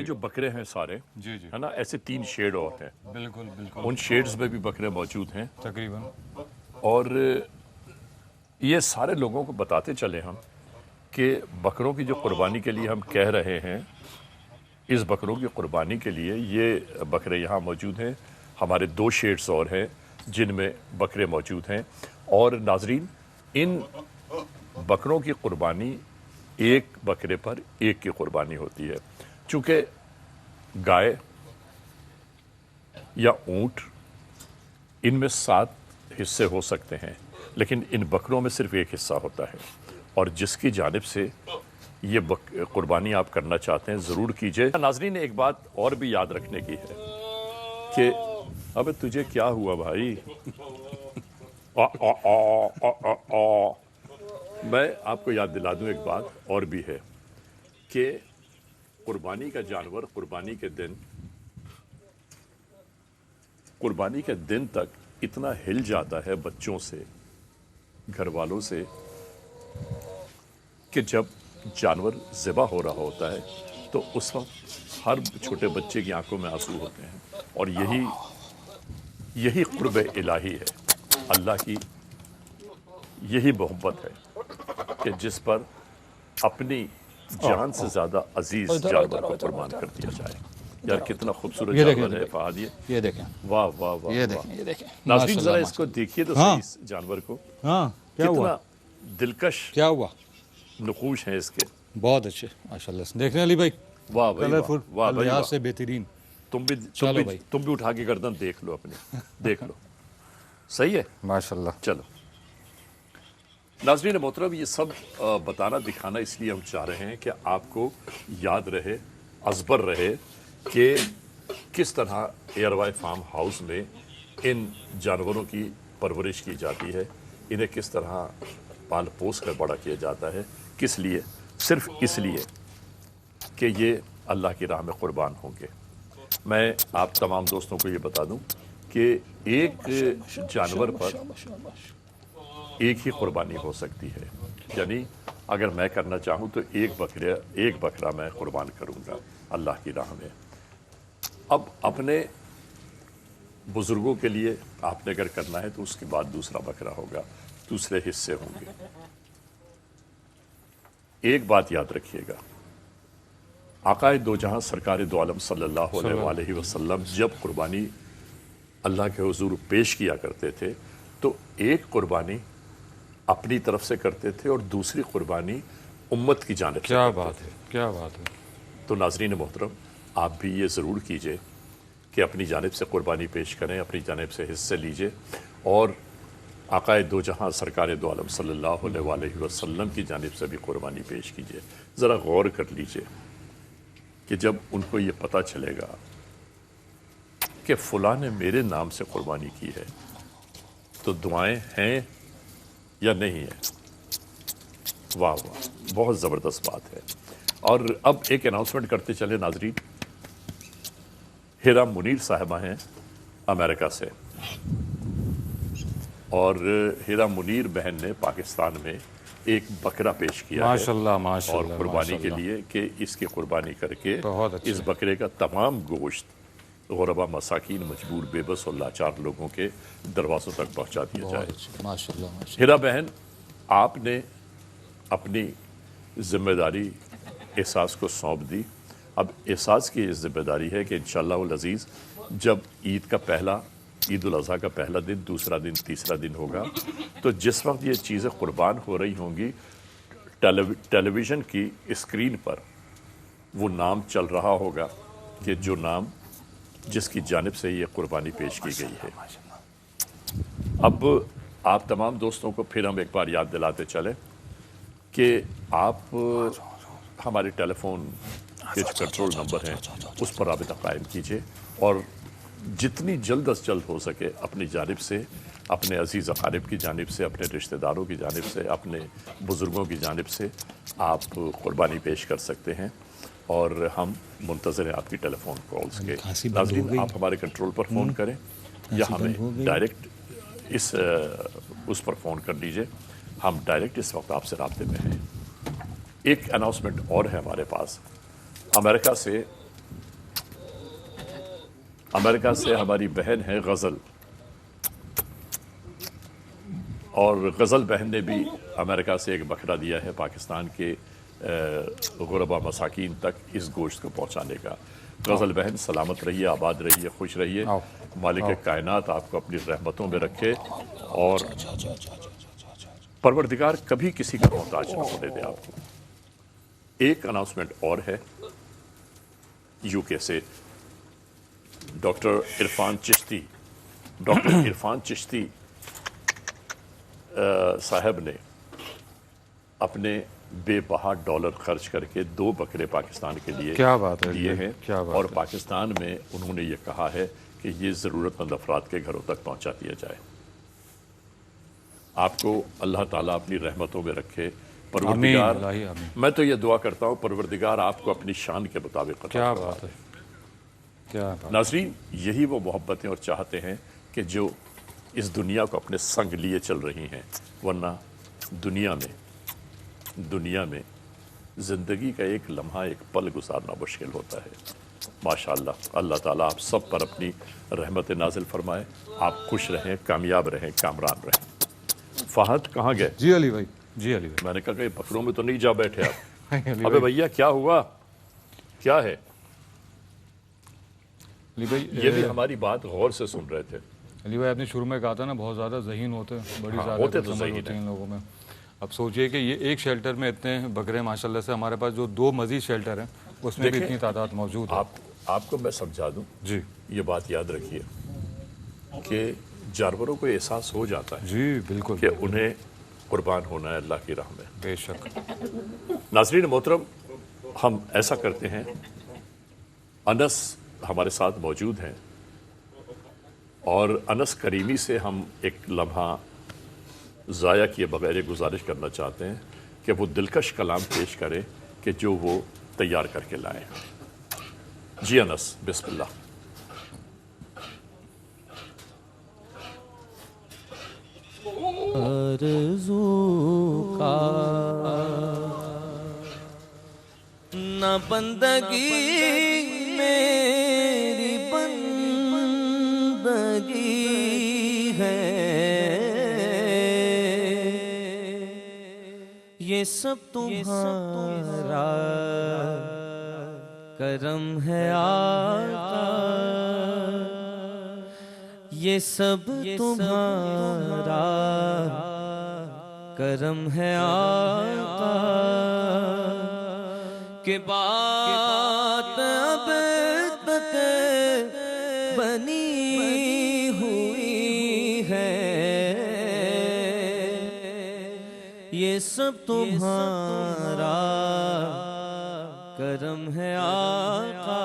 جو بکرے ہیں سارے جی جی ہے نا، ایسے 3 شیڈ اور ہیں، بالکل بالکل ان شیڈز میں بھی بکرے موجود ہیں، تقریباً اور یہ سارے لوگوں کو بتاتے چلے ہم کہ بکروں کی جو قربانی کے لیے ہم کہہ رہے ہیں، اس بکروں کی قربانی کے لیے یہ بکرے یہاں موجود ہیں، ہمارے 2 شیڈز اور ہیں جن میں بکرے موجود ہیں۔ اور ناظرین، ان بکروں کی قربانی ایک بکرے پر ایک کی قربانی ہوتی ہے، چونکہ گائے یا اونٹ ان میں 7 حصے ہو سکتے ہیں، لیکن ان بکروں میں صرف ایک حصہ ہوتا ہے، اور جس کی جانب سے یہ قربانی آپ کرنا چاہتے ہیں ضرور کیجئے۔ ناظرین، ایک بات اور بھی یاد رکھنے کی ہے کہ ابے تجھے کیا ہوا بھائی؟ میں آپ کو یاد دلا دوں ایک بات اور بھی ہے کہ قربانی کا جانور قربانی کے دن تک اتنا ہل جاتا ہے بچوں سے، گھر والوں سے، کہ جب جانور ذبح ہو رہا ہوتا ہے تو اس وقت ہر چھوٹے بچے کی آنکھوں میں آنسو ہوتے ہیں، اور یہی قرب الہی ہے، اللہ کی یہی محبت ہے کہ جس پر اپنی جان سے زیادہ عزیز جانور کو قربان کر دیا جائے۔ یار کتنا خوبصورت جانور ہے فہد، یہ دیکھیں، واہ واہ واہ، یہ دیکھیں، یہ دیکھیں ناظرین ذرا اس کو دیکھیے تو صحیح، اس جانور کو ہاں کیا ہوا، کتنا دلکش کیا ہوا، نقوش ہیں اس کے، بہت اچھے ماشاءاللہ سے دیکھنے علی بھائی، واہ بھائی کلرفل، واہ بھائی لحاظ واہ۔ سے بہترین۔ تم چلو بھائی، بھی اٹھا کے گردن دیکھ لو اپنی، دیکھ لو، صحیح ہے، ماشاءاللہ۔ چلو ناظرین محترم، یہ سب بتانا دکھانا اس لیے ہم چاہ رہے ہیں کہ آپ کو یاد رہے، ازبر رہے کہ کس طرح ایئروائے فارم ہاؤس میں ان جانوروں کی پرورش کی جاتی ہے، انہیں کس طرح پال پوس کر بڑا کیا جاتا ہے، کس لیے؟ صرف اس لیے کہ یہ اللہ کی راہ میں قربان ہوں گے۔ میں آپ تمام دوستوں کو یہ بتا دوں کہ ایک جانور پر ایک ہی قربانی ہو سکتی ہے، یعنی اگر میں کرنا چاہوں تو ایک بکرا میں قربان کروں گا اللہ کی راہ میں۔ اب اپنے بزرگوں کے لیے آپ نے اگر کرنا ہے تو اس کے بعد دوسرا بکرا ہوگا، دوسرے حصے ہوں گے۔ ایک بات یاد رکھیے گا، آقا دو جہاں سرکار دو عالم صلی اللہ علیہ وسلم جب قربانی اللہ کے حضور پیش کیا کرتے تھے تو ایک قربانی اپنی طرف سے کرتے تھے اور دوسری قربانی امت کی جانب سے کیا کرتے بات ہے، کیا بات ہے۔ تو ناظرین محترم، آپ بھی یہ ضرور کیجئے کہ اپنی جانب سے قربانی پیش کریں، اپنی جانب سے حصے لیجئے، اور آقا دو جہاں سرکار دو عالم صلی اللہ علیہ وسلم کی جانب سے بھی قربانی پیش کیجئے۔ ذرا غور کر لیجئے کہ جب ان کو یہ پتہ چلے گا کہ فلاں نے میرے نام سے قربانی کی ہے تو دعائیں ہیں یا نہیں ہیں؟ واہ واہ، بہت زبردست بات ہے۔ اور اب ایک اناؤنسمنٹ کرتے چلے ناظرین، ہیرا منیر صاحبہ ہیں امریکہ سے، اور ہیرا منیر بہن نے پاکستان میں ایک بکرا پیش کیا ہے ماشاءاللہ ماشاءاللہ اور قربانی کے لیے کہ اس کی قربانی کر کے بہت اچھا، اس بکرے کا تمام گوشت غربا، مساکین، مجبور، بے بس اور لاچار لوگوں کے دروازوں تک پہنچا دیا جائے۔ ماشاءاللہ ماشاءاللہ۔ ہیرا بہن، آپ نے اپنی ذمہ داری احساس کو سونپ دی، اب احساس کی یہ ذمہ داری ہے کہ انشاءاللہ العزیز جب عید الاضحیٰ کا پہلا دن، دوسرا دن، تیسرا دن ہوگا تو جس وقت یہ چیزیں قربان ہو رہی ہوں گی، ٹیلی ویژن کی اسکرین پر وہ نام چل رہا ہوگا کہ جو نام جس کی جانب سے یہ قربانی پیش کی گئی ہے۔ اب آپ تمام دوستوں کو پھر ہم ایک بار یاد دلاتے چلیں کہ آپ ہمارے ٹیلی فون کے جو کنٹرول نمبر ہیں اس پر رابطہ قائم کیجئے، اور جتنی جلد از جلد ہو سکے اپنی جانب سے، اپنے عزیز اقارب کی جانب سے، اپنے رشتہ داروں کی جانب سے، اپنے بزرگوں کی جانب سے آپ قربانی پیش کر سکتے ہیں، اور ہم منتظر ہیں آپ کی ٹیلی فون کالز کے۔ ناظرین، آپ ہمارے کنٹرول پر فون کریں یا ہمیں ڈائریکٹ اس پر فون کر لیجئے، ہم ڈائریکٹ اس وقت آپ سے رابطے میں ہیں۔ ایک اناؤنسمنٹ اور ہے ہمارے پاس، امریکہ سے امریکہ سے ہماری بہن ہے غزل، اور غزل بہن نے بھی امریکہ سے ایک بکرا دیا ہے پاکستان کے غربا مساکین تک اس گوشت کو پہنچانے کا۔ غزل بہن سلامت رہیے، آباد رہیے، خوش رہیے، آؤ۔ مالک کائنات آپ کو اپنی رحمتوں میں رکھے، اور پروردگار کبھی کسی کا محتاج نہ ہونے دے آپ کو۔ ایک اناؤنسمنٹ اور ہے، یو کے سے ڈاکٹر عرفان چشتی صاحب نے اپنے بے بہا ڈالر خرچ کر کے 2 بکرے پاکستان کے لیے کیا بات ہے، دیے ہیں، کیا بات اور ہے۔ پاکستان میں انہوں نے یہ کہا ہے کہ یہ ضرورت مند افراد کے گھروں تک پہنچا دیا جائے۔ آپ کو اللہ تعالیٰ اپنی رحمتوں میں رکھے، پروردگار، آمین، الہی آمین۔ میں تو یہ دعا کرتا ہوں پروردگار آپ کو اپنی شان کے مطابق عطا کیا فرمائے۔ بات ہے، کیا بات۔ ناظرین، یہی وہ محبتیں اور چاہتے ہیں کہ جو اس دنیا کو اپنے سنگ لیے چل رہی ہیں، ورنہ دنیا میں زندگی کا ایک لمحہ، ایک پل گزارنا مشکل ہوتا ہے۔ ماشاءاللہ، اللہ تعالیٰ آپ سب پر اپنی رحمت نازل فرمائے، آپ خوش رہیں، کامیاب رہیں، کامران رہیں۔ فہد کہاں گئے؟ جی علی بھائی، جی علی بھائی، میں نے کہا کہ بکروں میں تو نہیں جا بیٹھے آپ۔ علی ابے بھائی، بھیا کیا ہوا، کیا ہے؟ علی بھائی، یہ بھی ہماری بات غور سے سن رہے تھے۔ علی بھائی آپ نے شروع میں کہا تھا نا بہت زیادہ ذہین ہوتے ہیں، بڑی زیادہ ہوتے تو سمجھ ذہین ہوتی ہیں۔ ہیں ان لوگوں میں۔ اب سوچئے کہ یہ ایک شیلٹر میں اتنے بکرے ماشاءاللہ سے، ہمارے پاس جو 2 مزید شیلٹر ہیں اس میں بھی دیکھیں، اتنی تعداد موجود ہے۔ آپ کو میں سمجھا دوں، جی یہ بات یاد رکھیے کہ جانوروں کو احساس ہو جاتا ہے جی بالکل، کہ انہیں قربان ہونا ہے اللہ کی راہ میں۔ بے شک۔ ناظرین محترم، ہم ایسا کرتے ہیں، انس ہمارے ساتھ موجود ہیں، اور انس کریمی سے ہم ایک لمحہ ضائع کیے بغیر گزارش کرنا چاہتے ہیں کہ وہ دلکش کلام پیش کریں کہ جو وہ تیار کر کے لائیں۔ جی انس، بسم اللہ۔ آرزو کا نہ بندگی میری بندگی ہے، یہ سب تمہارا کرم ہے آقا، یہ سب تمہارا کرم ہے آقا، کہ بات اب تک بنی ہوئی ہے، یہ سب تمہارا کرم ہے آقا،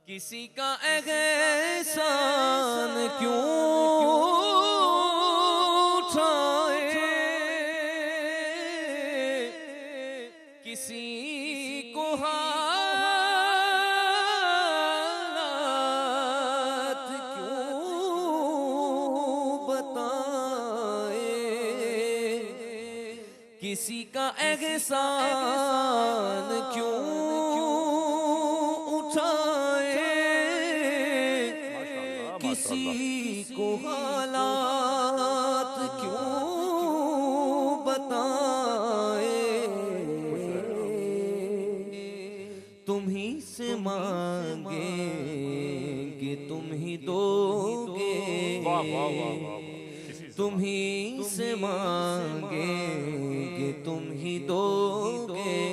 کسی کا احسان کیوں اٹھائے، کسی کو حالات کیوں بتائے، کسی کا احسان کیوں کسی کو حالات کیوں بتائے، تم ہی سے مانگیں کہ تم ہی دو گے، تم ہی سے مانگیں کہ تم ہی دو گے،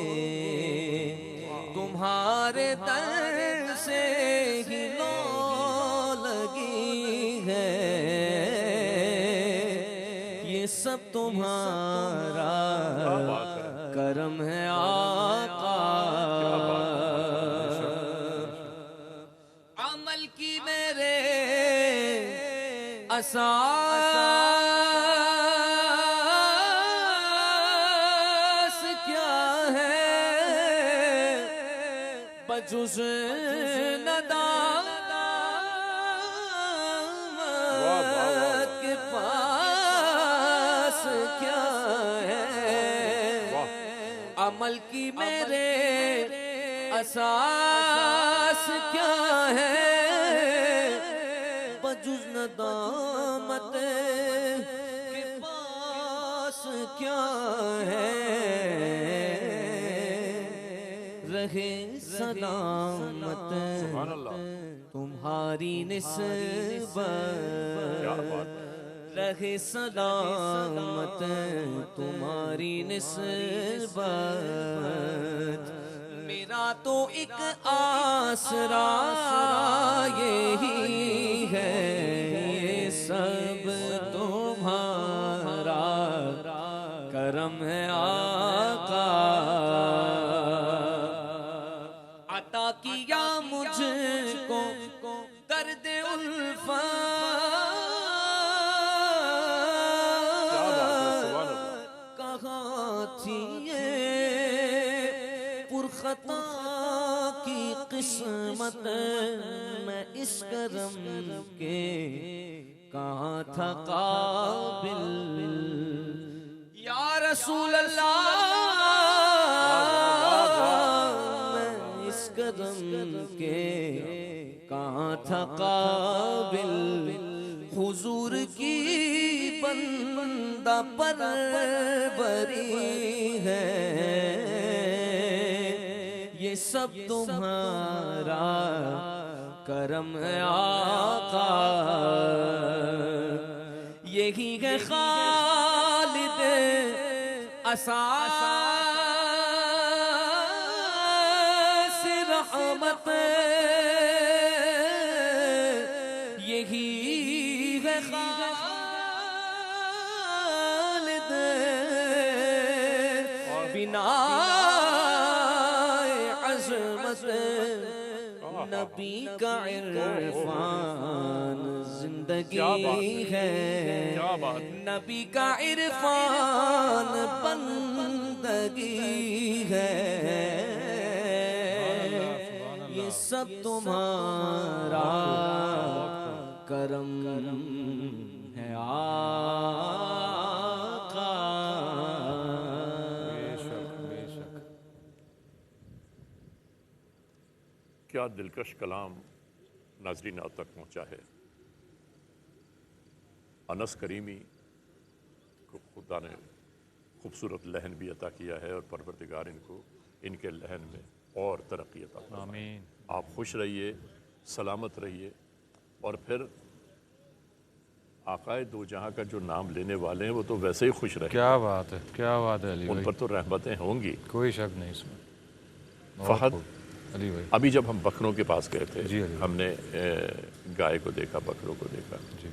تمہارے در سے ہی سب تمہارا کرم ہے آقا، عمل کی میرے اساس کیا ہے، بجز ندامت کے پاس کیا ہے، عمل کی میرے اساس کیا ہے بجز ندامت کے پاس کیا ہے رہے سلامت تمہاری نسبت رہے سلامت تمہاری نسبت میرا تو ایک آسرا یہی ہے یہ سب تمہارا کرم ہے آقا عطا کیا مجھ کو درد الفت کہاں تھی یہ پرخطا کی قسمت میں اس کرم کے کہاں تھا قابل یا رسول اللہ میں اس کرم کے کہاں تھا قابل حضور کی بندہ پروری ہے یہ سب تمہارا کرم ہے آقا یہی ہے خالد اساس رحمت یہی ہے خالد بنا عظمت نبی کا عرفان زندگی ہے نبی کا عرفان بندگی ہے یہ سب تمہارا کرم ہے آقا کیا دلکش کلام ناظرین آپ تک پہنچا ہے انس کریمی کو خدا نے خوبصورت لہن بھی عطا کیا ہے اور پروردگار ان کو ان کے لہن میں اور ترقی عطا فرمائے آمین آپ خوش رہیے سلامت رہیے اور پھر آقائے دو جہاں کا جو نام لینے والے ہیں وہ تو ویسے ہی خوش رہے کیا بات ہے علی ان بھائی پر تو رحمتیں ہوں گی کوئی شک نہیں اس میں بہت فہد خوب۔ علی بھائی ابھی جب ہم بکروں کے پاس گئے تھے جی علی ہم نے گائے کو دیکھا بکروں کو دیکھا جی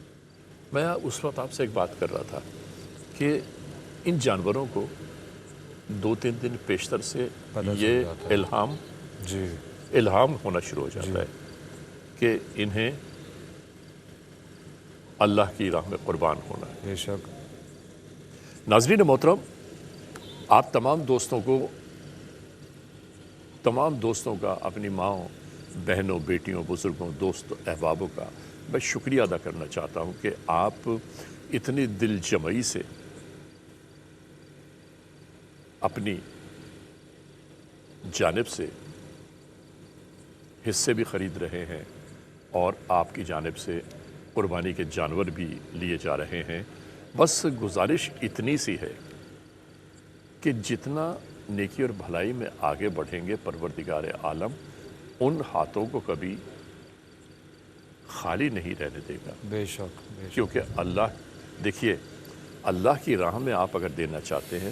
میں اس وقت آپ سے ایک بات کر رہا تھا کہ ان جانوروں کو 2-3 دن پیشتر سے پتہ چل یہ جاتا ہے۔ جی الہام ہونا شروع ہو جاتا ہے کہ انہیں اللہ کی راہ میں قربان ہونا ہے بے شک ناظرین محترم آپ تمام دوستوں کا اپنی ماؤں بہنوں بیٹیوں بزرگوں دوستوں احبابوں کا میں شکریہ ادا کرنا چاہتا ہوں کہ آپ اتنی دل جمعی سے اپنی جانب سے حصے بھی خرید رہے ہیں اور آپ کی جانب سے قربانی کے جانور بھی لیے جا رہے ہیں بس گزارش اتنی سی ہے کہ جتنا نیکی اور بھلائی میں آگے بڑھیں گے پروردگار عالم ان ہاتھوں کو کبھی خالی نہیں رہنے دے گا بے شک کیونکہ اللہ دیکھیے اللہ کی راہ میں آپ اگر دینا چاہتے ہیں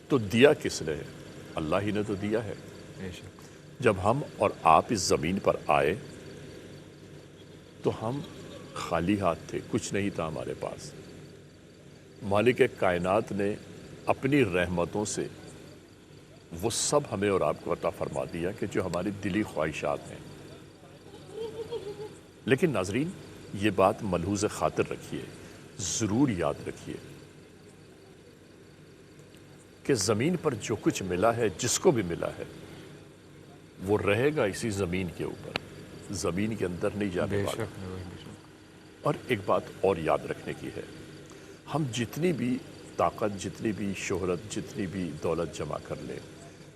تو دیا کس نے ہے اللہ ہی نے تو دیا ہے بے شک جب ہم اور آپ اس زمین پر آئے تو ہم خالی ہاتھ تھے کچھ نہیں تھا ہمارے پاس مالک کائنات نے اپنی رحمتوں سے وہ سب ہمیں اور آپ کو عطا فرما دیا کہ جو ہماری دلی خواہشات ہیں لیکن ناظرین یہ بات ملحوظ خاطر رکھیے ضرور یاد رکھیے کہ زمین پر جو کچھ ملا ہے جس کو بھی ملا ہے وہ رہے گا اسی زمین کے اوپر زمین کے اندر نہیں جانے بے والا شک اور ایک بات اور یاد رکھنے کی ہے ہم جتنی بھی طاقت جتنی بھی شہرت جتنی بھی دولت جمع کر لیں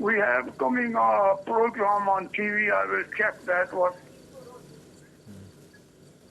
we have coming program on TV. I will check that one.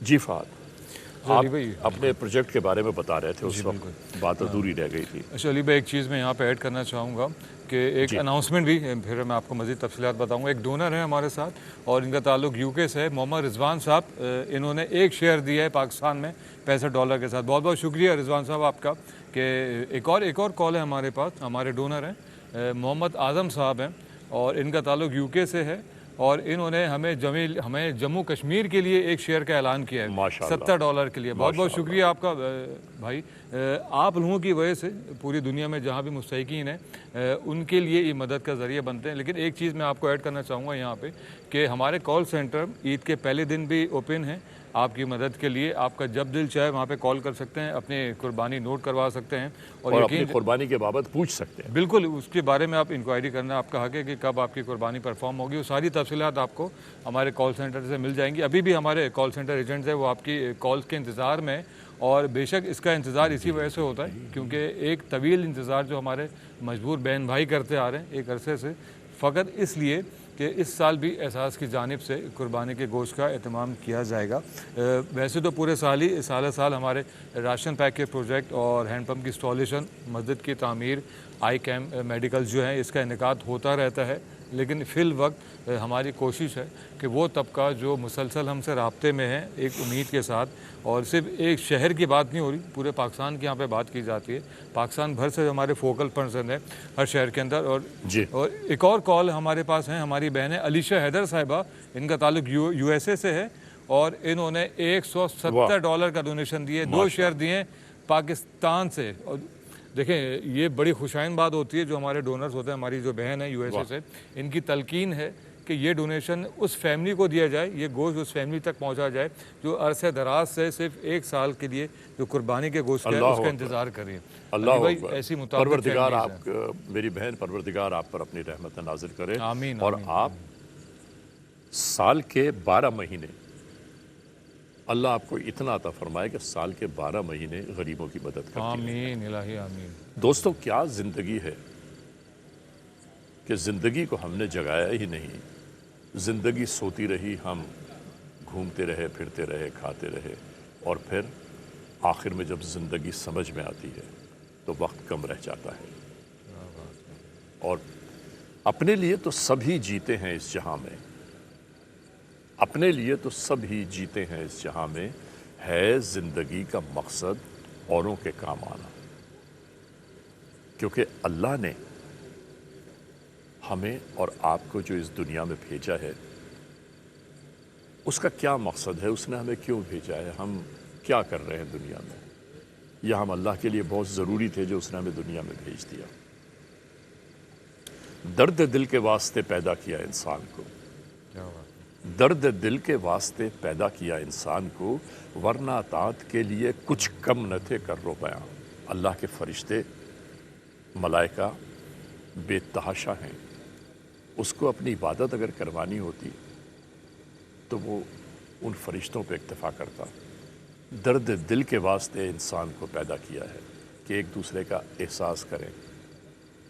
جی فہد، علی آپ بھائی اپنے پروجیکٹ کے بارے میں بتا رہے تھے، اس وقت بات ادھوری رہ گئی تھی۔ اچھا علی بھائی، ایک چیز میں یہاں پہ ایڈ کرنا چاہوں گا کہ ایک جی اناؤنسمنٹ بھی، پھر میں آپ کو مزید تفصیلات بتاؤں گا۔ ایک ڈونر ہے ہمارے ساتھ اور ان کا تعلق یو کے سے ہے، محمد رضوان صاحب۔ انہوں نے ایک شیئر دیا ہے پاکستان میں $65 کے ساتھ۔ بہت بہت شکریہ رضوان صاحب آپ کا۔ کہ ایک اور کال ہے ہمارے پاس، ہمارے ڈونر ہیں محمد اعظم صاحب ہیں اور ان کا تعلق یو کے سے ہے، اور انہوں نے ہمیں جموں کشمیر کے لیے ایک شیئر کا اعلان کیا ہے ماشاءاللہ، $70 کے لیے۔ بہت بہت ماشاءاللہ۔ شکریہ آپ کا بھائی۔ آپ لوگوں کی وجہ سے پوری دنیا میں جہاں بھی مستحقین ہیں ان کے لیے یہ مدد کا ذریعہ بنتے ہیں۔ لیکن ایک چیز میں آپ کو ایڈ کرنا چاہوں گا یہاں پہ کہ ہمارے کال سینٹر عید کے پہلے دن بھی اوپن ہیں آپ کی مدد کے لیے۔ آپ کا جب دل چاہے وہاں پہ کال کر سکتے ہیں، اپنی قربانی نوٹ کروا سکتے ہیں، اور اپنی قربانی کے بابت پوچھ سکتے ہیں۔ بالکل اس کے بارے میں آپ انکوائری کرنا آپ کا حق ہے کہ کب آپ کی قربانی پرفارم ہوگی۔ وہ ساری تفصیلات آپ کو ہمارے کال سینٹر سے مل جائیں گی۔ ابھی بھی ہمارے کال سینٹر ایجنٹس ہیں، وہ آپ کی کالز کے انتظار میں، اور بے شک اس کا انتظار اسی وجہ سے ہوتا ہے کیونکہ ایک طویل انتظار جو ہمارے مجبور بہن بھائی کرتے آ رہے ہیں ایک عرصے سے، فقط اس لیے کہ اس سال بھی احساس کی جانب سے قربانی کے گوشت کا اہتمام کیا جائے گا۔ ویسے تو پورے سال ہمارے راشن پیک کے پروجیکٹ اور ہینڈ پمپ کی انسٹالیشن، مسجد کی تعمیر، آئی کیمپ، میڈیکل جو ہیں، اس کا انعقاد ہوتا رہتا ہے، لیکن فی الوقت ہماری کوشش ہے کہ وہ طبقہ جو مسلسل ہم سے رابطے میں ہے ایک امید کے ساتھ، اور صرف ایک شہر کی بات نہیں ہو رہی، پورے پاکستان کی یہاں پہ بات کی جاتی ہے، پاکستان بھر سے ہمارے فوکل پرسن ہیں ہر شہر کے اندر۔ اور ایک اور کال ہمارے پاس ہیں، ہماری بہن ہے علیشہ حیدر صاحبہ، ان کا تعلق یو ایس اے سے ہے، اور انہوں نے $170 کا ڈونیشن دیے، 2 شیئر دیے پاکستان سے۔ اور دیکھیں یہ بڑی خوشائن بات ہوتی ہے جو ہمارے ڈونرز ہوتے ہیں، ہماری جو بہن ہے یو ایس اے سے، ان کی تلقین ہے کہ یہ ڈونیشن اس فیملی کو دیا جائے، یہ گوشت اس فیملی تک پہنچا جائے جو عرصہ دراز سے صرف 1 سال کے لیے جو قربانی کے گوشت ہے اس کا انتظار کریں۔ اللہ بھائی ایسی مطابق پروردگار آپ، میری بہن، پروردگار آپ پر اپنی رحمت نازل کرے، آمین، اور آمین۔ آپ سال کے 12 مہینے اللہ آپ کو اتنا عطا فرمائے کہ سال کے 12 مہینے غریبوں کی مدد کرتی رہیں۔ آمین الہی آمین۔ دوستو کیا زندگی ہے کہ زندگی کو ہم نے جگایا ہی نہیں، زندگی سوتی رہی، ہم گھومتے رہے، پھرتے رہے، کھاتے رہے، اور پھر آخر میں جب زندگی سمجھ میں آتی ہے تو وقت کم رہ جاتا ہے۔ اور اپنے لیے تو سبھی جیتے ہیں اس جہاں میں، اپنے لیے تو سب ہی جیتے ہیں اس جہاں میں، ہے زندگی کا مقصد اوروں کے کام آنا، کیونکہ اللہ نے ہمیں اور آپ کو جو اس دنیا میں بھیجا ہے اس کا کیا مقصد ہے، اس نے ہمیں کیوں بھیجا ہے، ہم کیا کر رہے ہیں دنیا میں، یا ہم اللہ کے لیے بہت ضروری تھے جو اس نے ہمیں دنیا میں بھیج دیا۔ درد دل کے واسطے پیدا کیا انسان کو، درد دل کے واسطے پیدا کیا انسان کو، ورنہ اطاعت کے لیے کچھ کم نہ تھے کر رو بیاں۔ اللہ کے فرشتے، ملائکہ بے تحاشا ہیں، اس کو اپنی عبادت اگر کروانی ہوتی تو وہ ان فرشتوں پہ اکتفا کرتا۔ درد دل کے واسطے انسان کو پیدا کیا ہے کہ ایک دوسرے کا احساس کریں،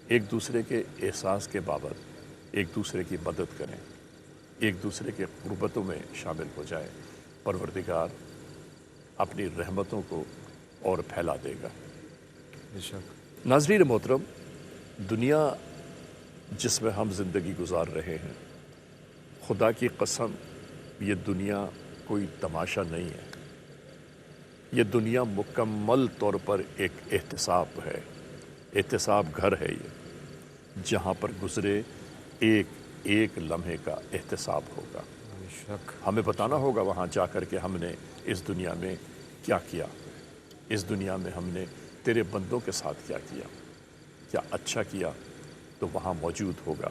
ایک دوسرے کے احساس کے بابت ایک دوسرے کی مدد کریں، ایک دوسرے کے قربتوں میں شامل ہو جائیں۔ پروردگار اپنی رحمتوں کو اور پھیلا دے گا۔ ناظرین محترم، دنیا جس میں ہم زندگی گزار رہے ہیں، خدا کی قسم یہ دنیا کوئی تماشا نہیں ہے، یہ دنیا مکمل طور پر ایک احتساب ہے، احتساب گھر ہے یہ، جہاں پر گزرے ایک ایک لمحے کا احتساب ہوگا۔ ہمیں بتانا ہوگا وہاں جا کر کہ ہم نے اس دنیا میں کیا کیا، اس دنیا میں ہم نے تیرے بندوں کے ساتھ کیا کیا، کیا اچھا کیا تو وہاں موجود ہوگا،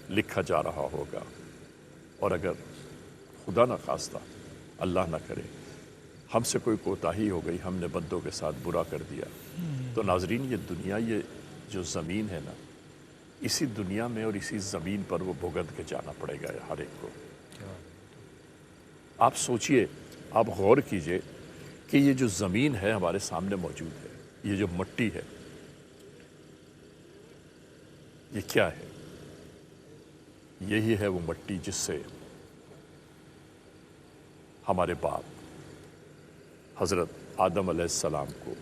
لکھا جا رہا ہوگا، اور اگر خدا نہ خواستہ، اللہ نہ کرے، ہم سے کوئی کوتاہی ہو گئی، ہم نے بندوں کے ساتھ برا کر دیا، تو ناظرین یہ دنیا، یہ جو زمین ہے نا، اسی دنیا میں اور اسی زمین پر وہ بھگت کے جانا پڑے گا ہر ایک کو۔ آپ سوچئے، آپ غور کیجئے کہ یہ جو زمین ہے ہمارے سامنے موجود ہے، یہ جو مٹی ہے، یہ کیا ہے؟ یہی ہے وہ مٹی جس سے ہمارے باپ، حضرت آدم علیہ السلام کو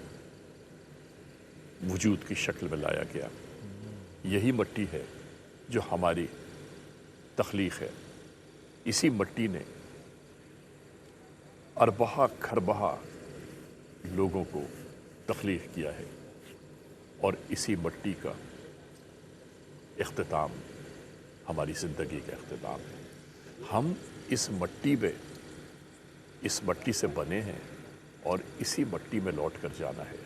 وجود کی شکل میں لایا گیا. یہی مٹی ہے جو ہماری تخلیق ہے. اسی مٹی نے اربہ کھربہ لوگوں کو تخلیق کیا ہے اور اسی مٹی کا اختتام ہماری زندگی کا اختتام ہے. ہم اس مٹی سے بنے ہیں اور اسی مٹی میں لوٹ کر جانا ہے.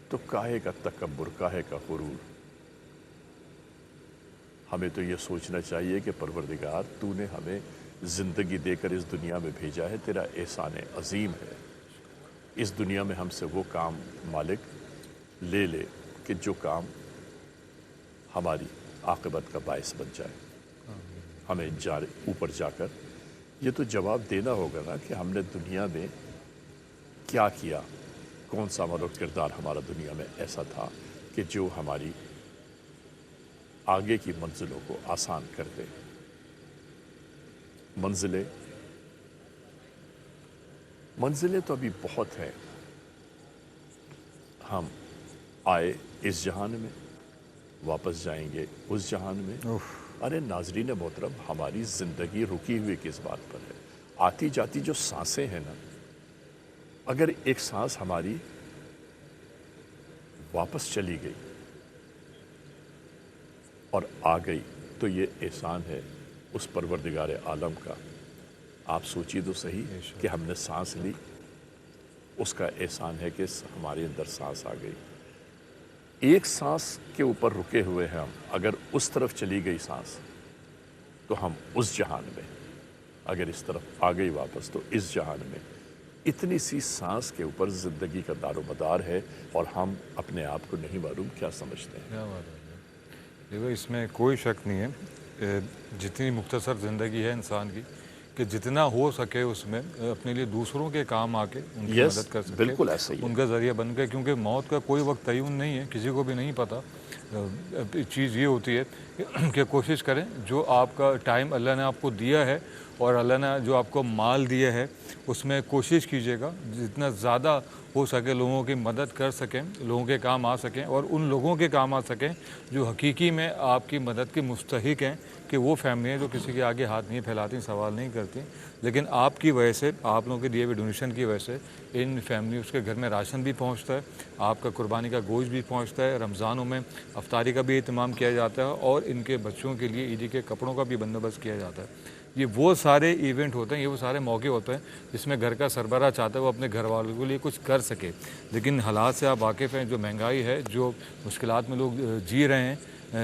تو کاہے کا تکبر، کاہے کا غرور. ہمیں تو یہ سوچنا چاہیے کہ پروردگار تو نے ہمیں زندگی دے کر اس دنیا میں بھیجا ہے، تیرا احسان عظیم ہے. اس دنیا میں ہم سے وہ کام مالک لے لے کہ جو کام ہماری عاقبت کا باعث بن جائے. ہمیں اوپر جا کر یہ تو جواب دینا ہوگا نا کہ ہم نے دنیا میں کیا کیا، کون سا عمل اور کردار ہمارا دنیا میں ایسا تھا کہ جو ہماری آگے کی منزلوں کو آسان کر دے. منزلیں تو ابھی بہت ہیں. ہم آئے اس جہان میں، واپس جائیں گے اس جہان میں. ارے ناظرین محترم، ہماری زندگی رکی ہوئی کس بات پر ہے؟ آتی جاتی جو سانسیں ہیں نا، اگر ایک سانس ہماری واپس چلی گئی اور آ گئی تو یہ احسان ہے اس پروردگار عالم کا. آپ سوچیے تو صحیح کہ ہم نے سانس لی، اس کا احسان ہے کہ ہمارے اندر سانس آ گئی. ایک سانس کے اوپر رکے ہوئے ہیں ہم، اگر اس طرف چلی گئی سانس تو ہم اس جہان میں، اگر اس طرف آ گئی واپس تو اس جہان میں. اتنی سی سانس کے اوپر زندگی کا دار و مدار ہے اور ہم اپنے آپ کو نہیں معلوم کیا سمجھتے ہیں. کیا بات ہے. دیکھو اس میں کوئی شک نہیں ہے، جتنی مختصر زندگی ہے انسان کی کہ جتنا ہو سکے اس میں اپنے لیے دوسروں کے کام آ کے ان کی مدد کر سکے، بالکل ایسا ہی ہے. ان کا ذریعہ بن کے. کیونکہ موت کا کوئی وقت تعین نہیں ہے، کسی کو بھی نہیں پتہ. چیز یہ ہوتی ہے کہ کوشش کریں جو آپ کا ٹائم اللہ نے آپ کو دیا ہے اور اللہ نے جو آپ کو مال دیا ہے اس میں کوشش کیجیے گا جتنا زیادہ ہو سکے لوگوں کی مدد کر سکیں، لوگوں کے کام آ سکیں اور ان لوگوں کے کام آ سکیں جو حقیقی میں آپ کی مدد کے مستحق ہیں. کہ وہ فیملیاں جو کسی کے آگے ہاتھ نہیں پھیلاتی، سوال نہیں کرتی، لیکن آپ کی وجہ سے، آپ لوگوں کے دیے ہوئے ڈونیشن کی وجہ سے ان فیملیز کے گھر میں راشن بھی پہنچتا ہے، آپ کا قربانی کا گوشت بھی پہنچتا ہے، رمضانوں میں افطاری کا بھی اہتمام کیا جاتا ہے اور ان کے بچوں کے لیے عیدی کے کپڑوں کا بھی بندوبست کیا جاتا ہے. یہ وہ سارے ایونٹ ہوتے ہیں، یہ وہ سارے موقع ہوتے ہیں جس میں گھر کا سربراہ چاہتا ہے وہ اپنے گھر والوں کے لیے کچھ کر سکے. لیکن حالات سے آپ واقف ہیں، جو مہنگائی ہے، جو مشکلات میں لوگ جی رہے ہیں،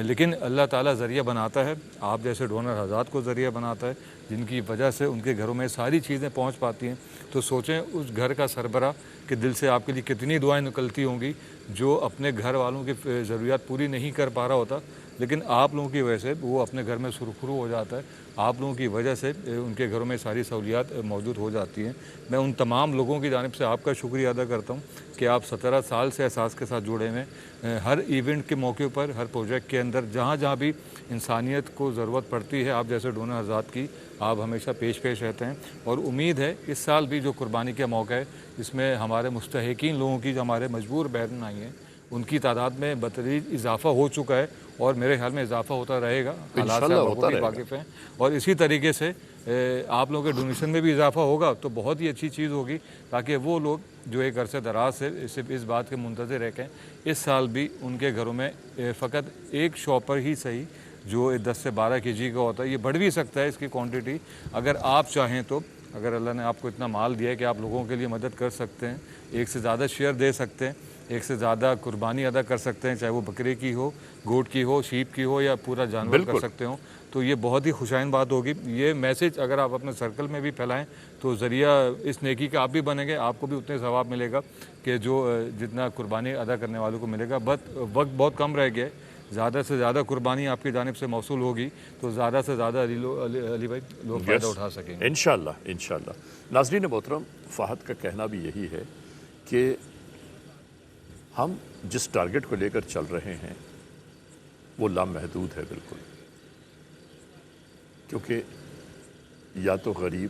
لیکن اللہ تعالیٰ ذریعہ بناتا ہے. آپ جیسے ڈونر حضرات کو ذریعہ بناتا ہے جن کی وجہ سے ان کے گھروں میں ساری چیزیں پہنچ پاتی ہیں. تو سوچیں اس گھر کا سربراہ کہ دل سے آپ کے لیے کتنی دعائیں نکلتی ہوں گی، جو اپنے گھر والوں کی ضروریات پوری نہیں کر پا رہا ہوتا لیکن آپ لوگوں کی وجہ سے وہ اپنے گھر میں سرخرو ہو جاتا ہے. آپ لوگوں کی وجہ سے ان کے گھروں میں ساری سہولیات موجود ہو جاتی ہیں. میں ان تمام لوگوں کی جانب سے آپ کا شکریہ ادا کرتا ہوں کہ آپ 17 سال سے احساس کے ساتھ جڑے ہیں. ہر ایونٹ کے موقع پر، ہر پروجیکٹ کے اندر جہاں جہاں بھی انسانیت کو ضرورت پڑتی ہے، آپ جیسے ڈونر حضرات کی آپ ہمیشہ پیش رہتے ہیں. اور امید ہے اس سال بھی جو قربانی کا موقع ہے اس میں ہمارے مستحقین لوگوں کی جو ہمارے مجبور بہن آئی ہیں ان کی تعداد میں بتدریج اضافہ ہو چکا ہے اور میرے خیال میں اضافہ ہوتا رہے گا. حالات سے آپ بھی واقف ہیں اور اسی طریقے سے آپ لوگوں کے ڈونیشن میں بھی اضافہ ہوگا تو بہت ہی اچھی چیز ہوگی تاکہ وہ لوگ جو ایک عرصے دراز سے صرف اس بات کے منتظر رہ کے اس سال بھی ان کے گھروں میں فقط ایک شاپر ہی صحیح جو 10 سے 12 kg کا ہوتا ہے، یہ بڑھ بھی سکتا ہے اس کی کوانٹٹی اگر آپ چاہیں تو. اگر اللہ نے آپ کو اتنا مال دیا ہے کہ آپ لوگوں کے لیے مدد کر سکتے ہیں، ایک سے زیادہ شیئر دے سکتے ہیں، ایک سے زیادہ قربانی ادا کر سکتے ہیں، چاہے وہ بکرے کی ہو، گوٹ کی ہو، شیپ کی ہو یا پورا جانور کر سکتے ہوں، تو یہ بہت ہی خوشائن بات ہوگی. یہ میسج اگر آپ اپنے سرکل میں بھی پھیلائیں تو ذریعہ اس نیکی کا آپ بھی بنیں گے، آپ کو بھی اتنے ثواب ملے گا کہ جو جتنا قربانی ادا کرنے والوں کو ملے گا. وقت بہت کم رہ گیا ہے، زیادہ سے زیادہ قربانی آپ کی جانب سے موصول ہوگی تو زیادہ سے زیادہ علی بھائی لوگ فائدہ اٹھا سکیں گے انشاءاللہ. انشاءاللہ. ناظرین محترم، فہد کا کہنا بھی یہی ہے کہ ہم جس ٹارگٹ کو لے کر چل رہے ہیں وہ لامحدود ہے بالکل، کیونکہ یا تو غریب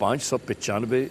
595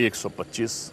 125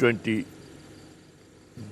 20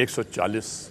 140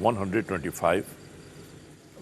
125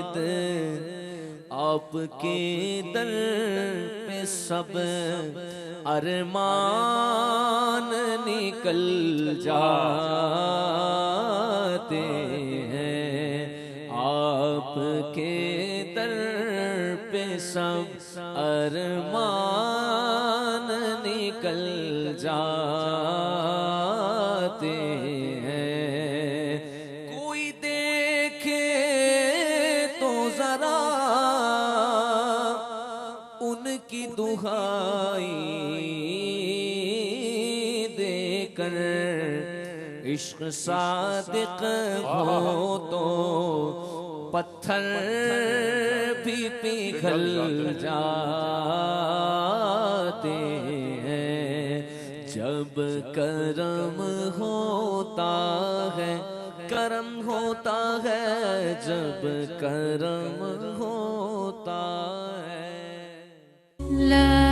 زاہد آپ کے در پہ سب ارمان نکل جاتے ہیں، آپ کے در پہ سب ارمان نکل جاتے ہیں۔ کوئی دیکھے تو ذرا ان کی دہائی دے کر، عشق صادق ہو تو پتھر بھی پگھل جاتے ہیں۔ جب کرم ہوتا ہے، کرم ہوتا ہے، جب کرم ہوتا ہے۔ لا